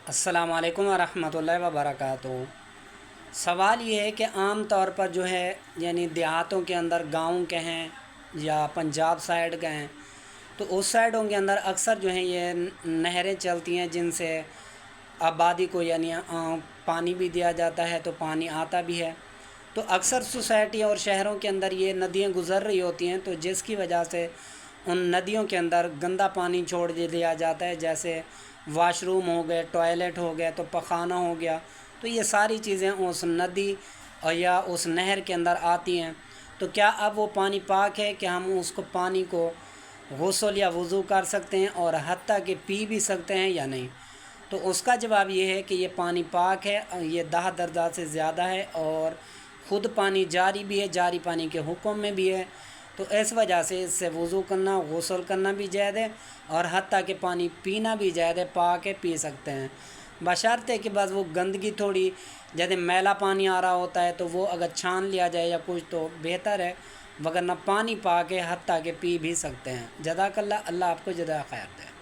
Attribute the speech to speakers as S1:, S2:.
S1: السلام علیکم ورحمۃ اللہ وبرکاتہ۔ سوال یہ ہے کہ عام طور پر جو ہے یعنی دیہاتوں کے اندر، گاؤں کے ہیں یا پنجاب سائڈ کے ہیں، تو اس سائڈوں کے اندر اکثر جو ہیں یہ نہریں چلتی ہیں جن سے آبادی کو یعنی پانی بھی دیا جاتا ہے، تو پانی آتا بھی ہے۔ تو اکثر سوسائٹی اور شہروں کے اندر یہ ندیاں گزر رہی ہوتی ہیں، تو جس کی وجہ سے ان ندیوں کے اندر گندا پانی چھوڑ دیا جاتا ہے، جیسے واش روم ہو گئے، ٹوائلٹ ہو گیا، تو پخانہ ہو گیا، تو یہ ساری چیزیں اس ندی یا اس نہر کے اندر آتی ہیں۔ تو کیا اب وہ پانی پاک ہے کہ ہم اس کو پانی کو غسل یا وضو کر سکتے ہیں اور حتیٰ کہ پی بھی سکتے ہیں یا نہیں؟ تو اس کا جواب یہ ہے کہ یہ پانی پاک ہے، یہ 10 درجات سے زیادہ ہے، اور خود پانی جاری بھی ہے، جاری پانی کے حکم میں بھی ہے۔ تو اس وجہ سے اس سے وضو کرنا، غسل کرنا بھی جائز ہے، اور حتیٰ کہ پانی پینا بھی جائز ہے، پاک ہے، پی سکتے ہیں، بشرطے کہ بس وہ گندگی تھوڑی، جیسے میلا پانی آ رہا ہوتا ہے تو وہ اگر چھان لیا جائے یا کچھ تو بہتر ہے، وگرنہ پانی پاک ہے، حتیٰ کہ پی بھی سکتے ہیں۔ جزاک اللہ، اللہ آپ کو جزائے خیر دے۔